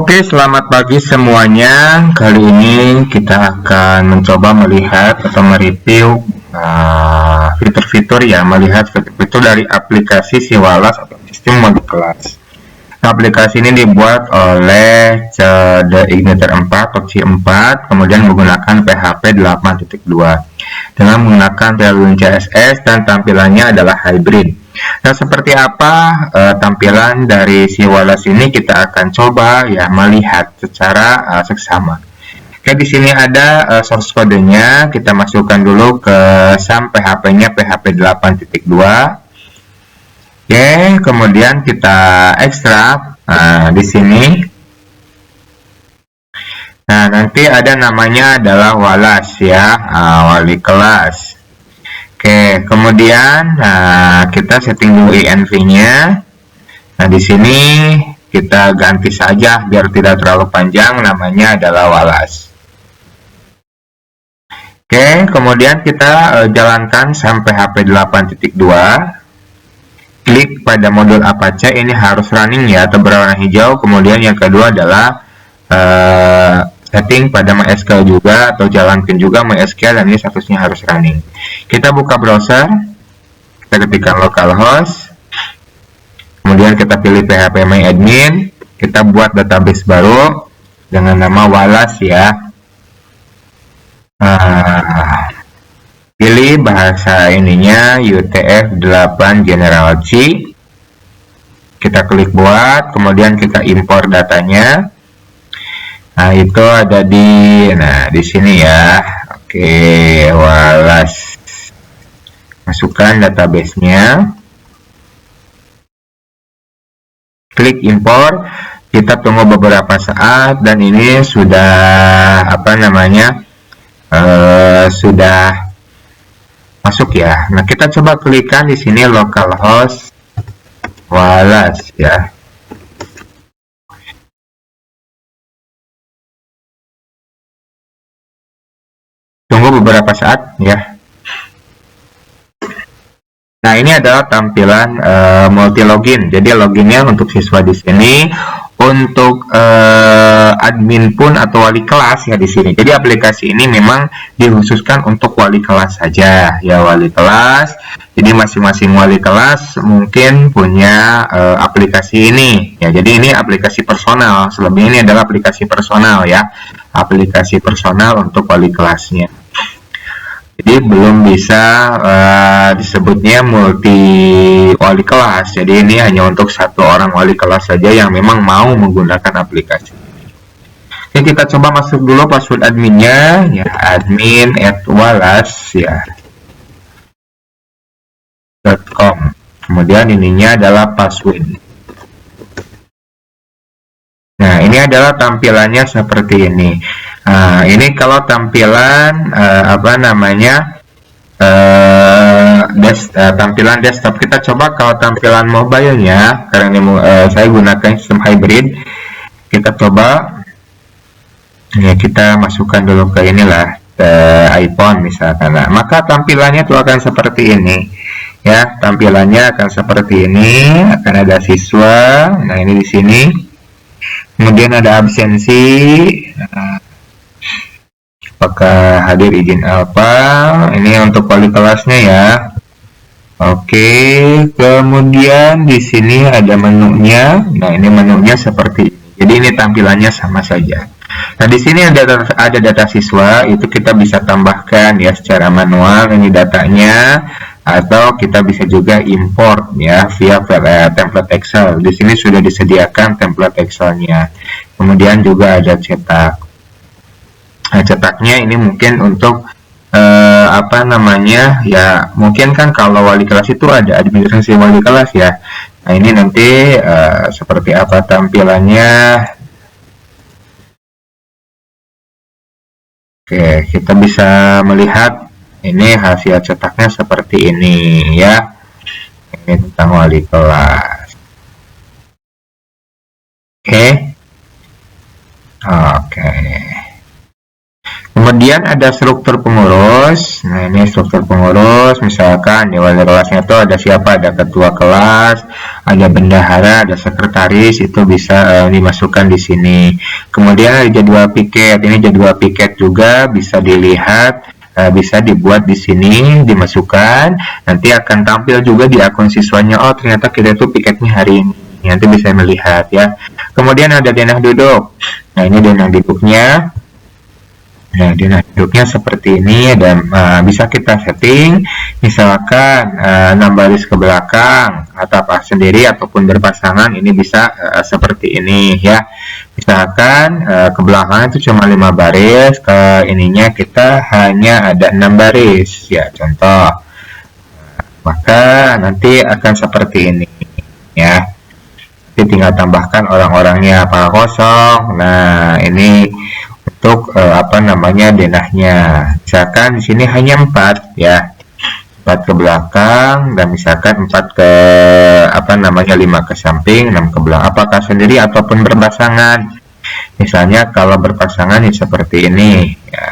Oke, selamat pagi semuanya. Kali ini kita akan mencoba melihat atau mereview fitur-fitur melihat fitur-fitur dari aplikasi Siwalas atau sistem modul kelas. Aplikasi ini dibuat oleh The Igniter 4 atau C4, kemudian menggunakan PHP 8.2 dengan menggunakan Tailwind CSS dan tampilannya adalah hybrid. Nah, seperti apa tampilan dari Siwalas ini kita akan coba melihat secara seksama. Oke, di sini ada source kodenya. Kita masukkan dulu ke SAM PHP-nya PHP 8.2. Oke, kemudian kita ekstrak di sini. Nah, nanti ada namanya adalah Walas wali kelas. Oke, kemudian kita setting dulu env-nya. Nah, di sini kita ganti saja biar tidak terlalu panjang, namanya adalah Walas. Oke, kemudian kita jalankan sampai HP 8.2. Klik pada modul Apache, ini harus running atau berwarna hijau. Kemudian yang kedua adalah setting pada MySQL juga atau jalankan juga MySQL, dan ini statusnya harus running. Kita buka browser, kita ketikkan localhost, kemudian kita pilih phpMyAdmin, kita buat database baru dengan nama Walas pilih bahasa ininya UTF-8 General C. Kita klik buat, kemudian kita impor datanya. Nah, itu ada di sini Oke, Walas. Masukkan database-nya. Klik impor. Kita tunggu beberapa saat dan ini sudah sudah masuk Nah, kita coba klikkan di sini localhost Walas Tunggu beberapa saat Nah, ini adalah tampilan multi login. Jadi loginnya untuk siswa di sini, untuk admin pun atau wali kelas di sini. Jadi aplikasi ini memang dikhususkan untuk wali kelas saja wali kelas. Jadi masing-masing wali kelas mungkin punya aplikasi ini Jadi ini aplikasi personal. Selebihnya ini adalah aplikasi personal aplikasi personal untuk wali kelasnya. Jadi belum bisa disebutnya multi wali kelas. Jadi ini hanya untuk satu orang wali kelas saja yang memang mau menggunakan aplikasi. Oke, kita coba masuk dulu password adminnya admin@walas.com. Kemudian ininya adalah password. Nah, ini adalah tampilannya seperti ini. Ini kalau tampilan tampilan desktop. Kita coba kalau tampilan mobile-nya, karena ini saya gunakan sistem hybrid. Kita coba kita masukkan dulu ke ke iPhone misalkan. Nah, maka tampilannya itu akan seperti ini tampilannya akan seperti ini. Akan ada siswa. Nah, ini di sini. Kemudian ada absensi, apakah hadir izin apa, ini untuk wali kelasnya Oke, kemudian di sini ada menunya. Nah, ini menunya seperti ini. Jadi ini tampilannya sama saja. Nah, di sini ada data siswa, itu kita bisa tambahkan secara manual ini datanya, atau kita bisa juga import via template Excel. Di sini sudah disediakan template Excel-nya. Kemudian juga ada cetak. Nah, cetaknya ini mungkin untuk mungkin kan kalau wali kelas itu ada administrasi wali kelas Nah, ini nanti seperti apa tampilannya. Oke, kita bisa melihat ini hasil cetaknya seperti ini Ini tentang wali kelas. Oke. Kemudian ada struktur pengurus. Nah, ini struktur pengurus, misalkan di wali kelasnya itu ada siapa, ada ketua kelas, ada bendahara, ada sekretaris, itu bisa dimasukkan di sini. Kemudian ada jadwal piket. Ini jadwal piket juga bisa dilihat, bisa dibuat di sini, dimasukkan. Nanti akan tampil juga di akun siswanya. Oh, ternyata kita tuh piketnya hari ini. Nanti bisa melihat ya. Kemudian ada denah duduk. Nah, ini denah duduknya. Nah, denah duduknya seperti ini, dan bisa kita setting, misalkan 6 baris ke belakang, atau sendiri ataupun berpasangan, ini bisa seperti ini ya. Misalkan ke belakang itu cuma 5 baris, ke ininya kita hanya ada 6 baris ya, contoh. Maka nanti akan seperti ini ya. Nanti tinggal tambahkan orang-orangnya apakah kosong. Nah, ini untuk denahnya. Misalkan di sini hanya 4 ya. 4 ke belakang, dan misalkan 4 ke 5 ke samping, 6 ke belakang, apakah sendiri ataupun berpasangan. Misalnya kalau berpasangan ya seperti ini ya.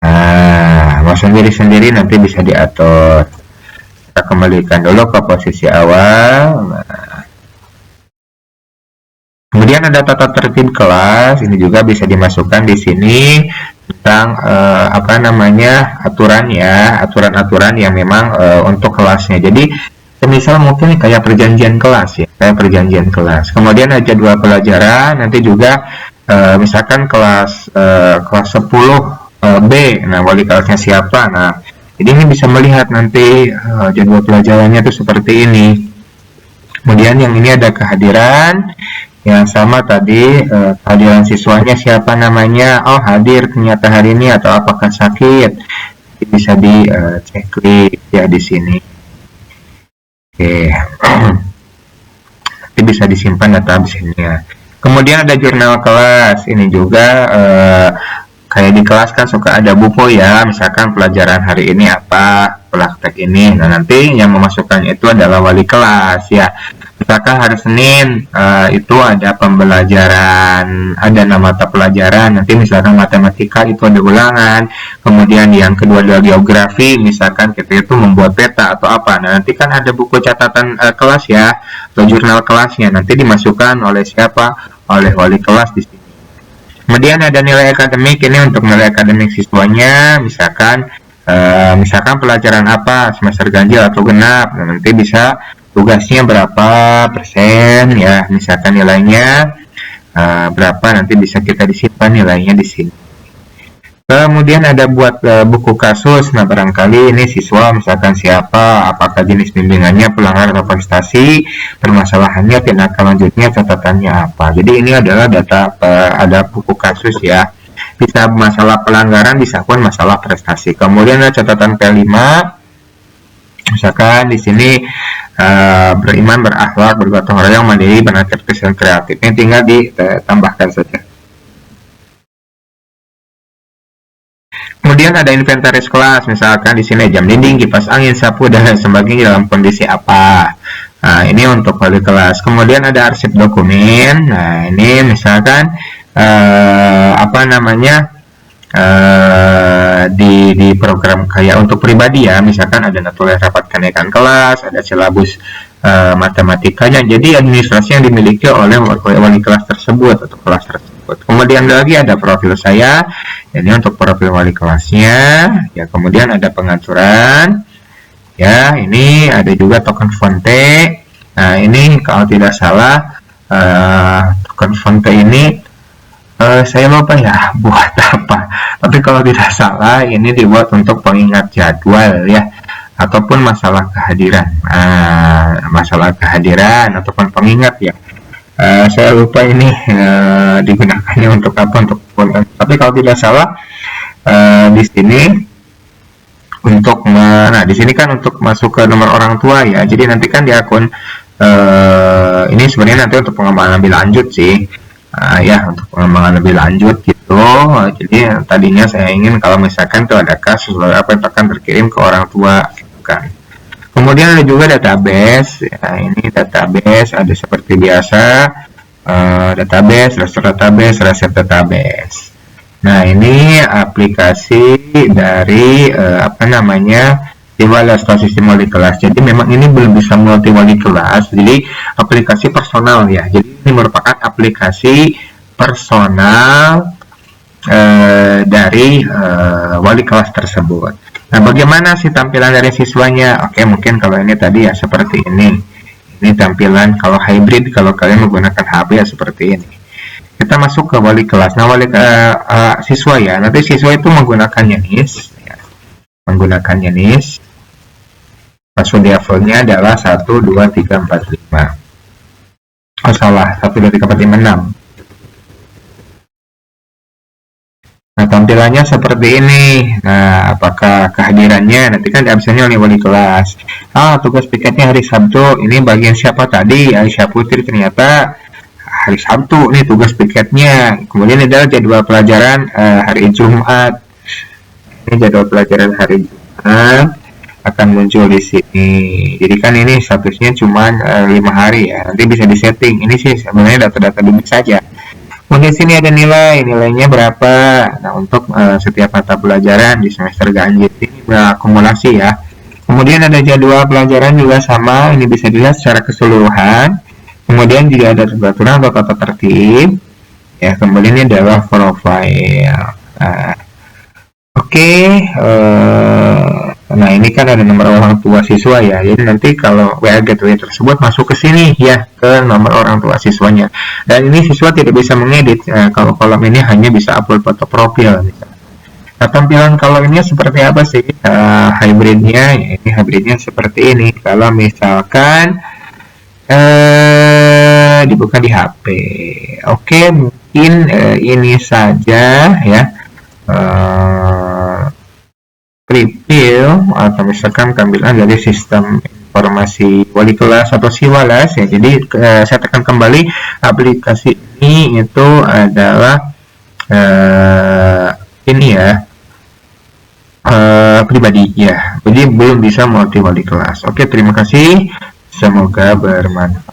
Nah, mau sendiri-sendiri nanti bisa diatur. Kita kembalikan dulu ke posisi awal. Nah, kemudian ada tata tertib kelas. Ini juga bisa dimasukkan di sini tentang aturan ya, aturan-aturan yang memang untuk kelasnya. Jadi misal mungkin kayak perjanjian kelas ya, kayak perjanjian kelas. Kemudian ada jadwal pelajaran. Nanti juga misalkan kelas 10 B. Nah, wali kelasnya siapa. Nah, jadi ini bisa melihat nanti jadwal pelajarannya itu seperti ini. Kemudian yang ini ada kehadiran. Yang sama tadi, kehadiran siswanya siapa namanya, oh hadir ternyata hari ini, atau apakah sakit, bisa di checklist ya di sini. Oke, nanti bisa disimpan data absennya. Kemudian ada jurnal kelas. Ini juga kayak di kelas kan suka ada buku ya, misalkan pelajaran hari ini apa, praktek ini. Nah, nanti yang memasukkannya itu adalah wali kelas ya. Misalkan hari Senin itu ada pembelajaran, ada 6 mata pelajaran. Nanti misalkan matematika itu ada ulangan. Kemudian yang kedua adalah geografi. Misalkan kita itu membuat peta atau apa. Nah, nanti kan ada buku catatan kelas ya, atau jurnal kelasnya. Nanti dimasukkan oleh siapa? Oleh wali kelas di sini. Kemudian ada nilai akademik. Ini untuk nilai akademik siswanya. Misalkan pelajaran apa, semester ganjil atau genap. Nah, nanti bisa tugasnya berapa persen ya, misalkan nilainya berapa, nanti bisa kita disimpan nilainya di sini. Kemudian ada buat buku kasus. Nah, barangkali ini siswa misalkan siapa, apakah jenis bimbingannya, pelanggaran atau prestasi, permasalahannya, tindakan lanjutnya, catatannya apa. Jadi ini adalah data, ada buku kasus ya, bisa masalah pelanggaran, bisa pun masalah prestasi. Kemudian ada catatan P5. Misalkan di sini beriman, berakhlak, bergotong royong, mandiri, beraktivitas dan kreatif. Ini tinggal ditambahkan saja. Kemudian ada inventaris kelas. Misalkan di sini jam dinding, kipas angin, sapu, dan sebagainya dalam kondisi apa. Nah, ini untuk wali kelas. Kemudian ada arsip dokumen. Nah, ini misalkan di program kayak untuk pribadi ya, misalkan ada tulis rapat kenaikan kelas, ada silabus matematikanya, jadi administrasi yang dimiliki oleh wali kelas tersebut atau kelas tersebut. Kemudian lagi ada profil saya, ini untuk profil wali kelasnya ya. Kemudian ada pengaturan ya, ini ada juga token fonte. Nah, ini kalau tidak salah token fonte ini saya lupa ya buat apa, tapi kalau tidak salah ini dibuat untuk pengingat jadwal ya, ataupun masalah kehadiran. Masalah kehadiran ataupun pengingat ya, saya lupa ini digunakannya untuk apa, tapi kalau tidak salah di sini untuk di sini kan untuk masuk ke nomor orang tua ya. Jadi nanti kan di akun ini sebenarnya nanti untuk pengembangan lebih lanjut sih. Ya, untuk pengembangan lebih lanjut gitu. Jadi tadinya saya ingin kalau misalkan tuh ada kasus apa yang akan terkirim ke orang tua gitu kan. Kemudian ada juga database ya, ini database ada seperti biasa, database, resep database. Nah, ini aplikasi dari Tiwala atau sistem wali kelas. Jadi memang ini belum bisa multi wali kelas. Jadi aplikasi personal ya. Jadi ini merupakan aplikasi personal dari wali kelas tersebut. Nah, bagaimana sih tampilan dari siswanya? Oke, mungkin kalau ini tadi ya seperti ini. Ini tampilan kalau hybrid, kalau kalian menggunakan HP ya seperti ini. Kita masuk ke wali kelas. Nah, siswa ya. Nanti siswa itu menggunakan Yanis. Ya. Menggunakan Yanis. Password defaultnya adalah 1, 2, 3, 4, 5. Oh, salah. 1, 2, 3, 4, 5, 6. Nah, tampilannya seperti ini. Nah, apakah kehadirannya? Nanti kan absennya oleh wali kelas. Tugas piketnya hari Sabtu. Ini bagian siapa tadi? Aisyah Putri ternyata hari Sabtu nih tugas piketnya. Kemudian adalah jadwal pelajaran hari Jumat. Ini jadwal pelajaran hari Jumat akan muncul di sini. Jadi kan ini statusnya cuma 5 hari ya. Nanti bisa disetting. Ini sih sebenarnya data-data dulu saja. Kemudian sini ada nilainya berapa. Nah, untuk setiap mata pelajaran di semester ganjil ini berakumulasi ya. Kemudian ada jadwal pelajaran juga sama. Ini bisa dilihat secara keseluruhan. Kemudian juga ada peraturan atau tata tertib. Ya, kemudian ini adalah profile. Nah, ini kan ada nomor orang tua siswa ya. Jadi nanti kalau WA Gateway tersebut masuk ke sini ya, ke nomor orang tua siswanya. Dan ini siswa tidak bisa mengedit. Kalau kolom ini hanya bisa upload foto profil. Nah, tampilan kolomnya seperti apa sih? Hybridnya, ini hybridnya seperti ini. Kalau misalkan dibuka di HP. Oke, mungkin ini saja ya. Preview atau misalkan tampilan dari sistem informasi wali kelas atau Siwalas ya. Jadi saya tekan kembali aplikasi ini itu adalah ini ya pribadi ya. Jadi belum bisa multi wali kelas. Oke, terima kasih. Semoga bermanfaat.